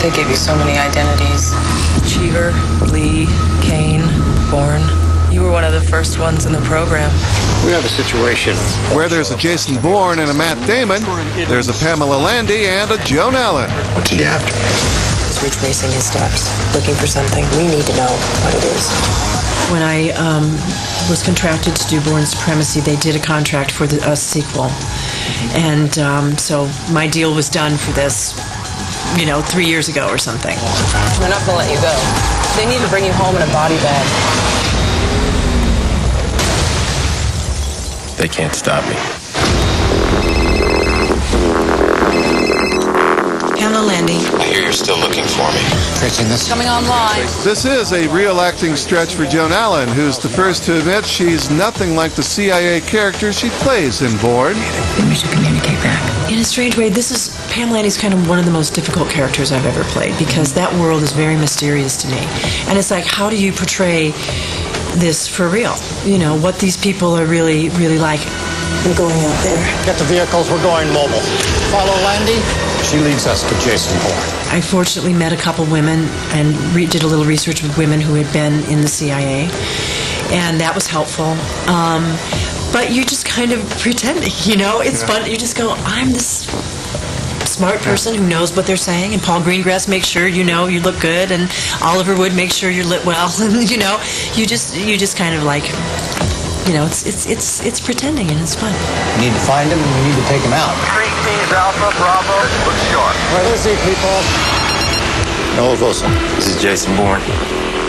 They gave you so many identities. Cheever, Lee, Kane, Bourne. You were one of the first ones in the program. We have a situation Where there's a Jason Bourne and a Matt Damon, there's a Pamela Landy and a Joan Allen. What's he after? He's retracing his steps, looking for something. We need to know what it is. When I was contracted to do Bourne Supremacy, they did a contract for a sequel. And so my deal was done for this, 3 years ago or something. They're not going to let you go. They need to bring you home in a body bag. They can't stop me. Pamela Landy. I hear you're still looking for me. Tracing this? Coming online. This is a real acting stretch for Joan Allen, who's the first to admit she's nothing like the CIA characters she plays in Bourne. We should communicate back. In a strange way, Pamela Landy's kind of one of the most difficult characters I've ever played, because that world is very mysterious to me. And it's like, how do you portray this for real? What these people are really, really like. I'm going out there. Get the vehicles, we're going mobile. Follow Landy. She leads us to Jason Bourne. I fortunately met a couple women and did a little research with women who had been in the CIA, and that was helpful. But you just kind of pretend, it's fun. You just go, I'm this smart person who knows what they're saying, and Paul Greengrass makes sure you look good, and Oliver Wood makes sure you're lit well, and you just kind of like, it's pretending, and it's fun. We need to find him and we need to take him out. 3 Teams Alpha, Bravo, look sharp. Where is he, people? Noah Vosen. This is Jason Bourne.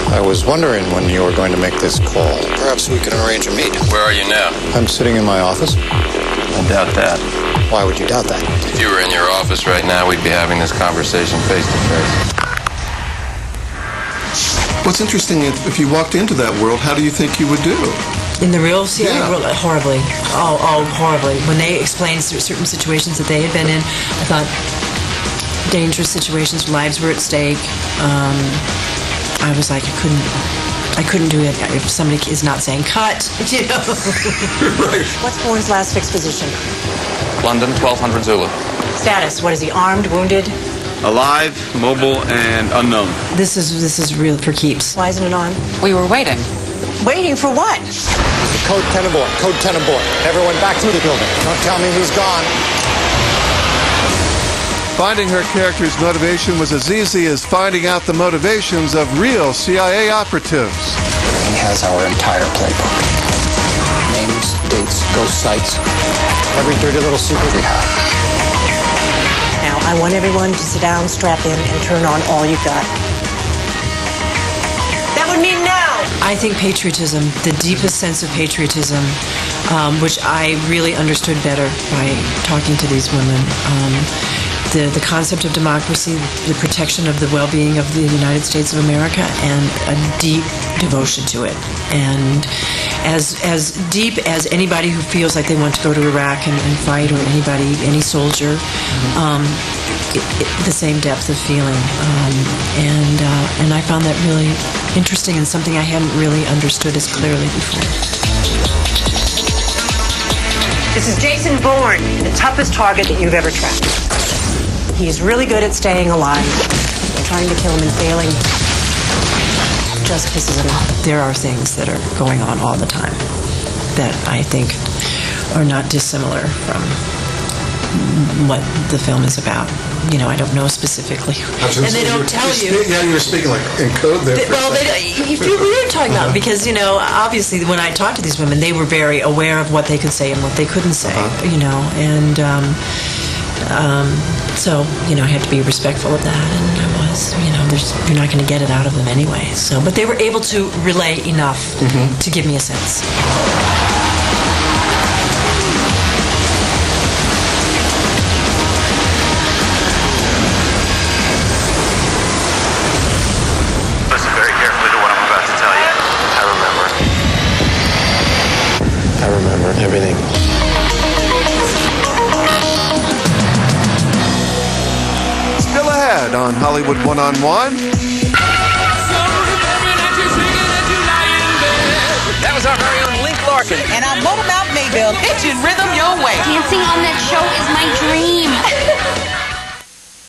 I was wondering when you were going to make this call. Perhaps we can arrange a meeting. Where are you now? I'm sitting in my office. I doubt that. Why would you doubt that? If you were in your office right now, we'd be having this conversation face to face. What's interesting, if you walked into that world, how do you think you would do? In the real CIA Yeah. world, horribly. Oh, horribly. When they explained certain situations that they had been in, I thought dangerous situations, lives were at stake. I was like, I couldn't do it if somebody is not saying cut, Right. What's Bourne's last fixed position? London, 1200 Zulu. Status, what is he, armed, wounded? Alive, mobile, and unknown. This is real for keeps. Why isn't it on? We were waiting. Waiting for what? Code 10 aboard. Code 10 aboard. Everyone back to the building. Don't tell me he's gone. Finding her character's motivation was as easy as finding out the motivations of real CIA operatives. He has our entire playbook. Names, dates, ghost sites. Every dirty little secret we have. Now, I want everyone to sit down, strap in, and turn on all you've got. That would mean now! I think patriotism, the deepest sense of patriotism, which I really understood better by talking to these women, the concept of democracy, the protection of the well-being of the United States of America, and a deep devotion to it. And as deep as anybody who feels like they want to go to Iraq and fight, or any soldier, the same depth of feeling. And I found that really interesting, and something I hadn't really understood as clearly before. This is Jason Bourne, the toughest target that you've ever tracked. He's really good at staying alive. Trying to kill him and failing just pisses him off. There are things that are going on all the time that I think are not dissimilar from what the film is about. I don't know specifically. And they don't tell you. Yeah, you were speaking like in code there. We were talking about, because, obviously when I talked to these women, they were very aware of what they could say and what they couldn't say, and so, I had to be respectful of that, and I was, you're not going to get it out of them anyway. So, but they were able to relay enough to give me a sense. Listen very carefully to what I'm about to tell you. I remember everything. Still ahead on Hollywood One-on-One. That was our very own Link Larkin. And our Motor Mouth Maybelle pitching rhythm your way. Dancing on that show is my dream.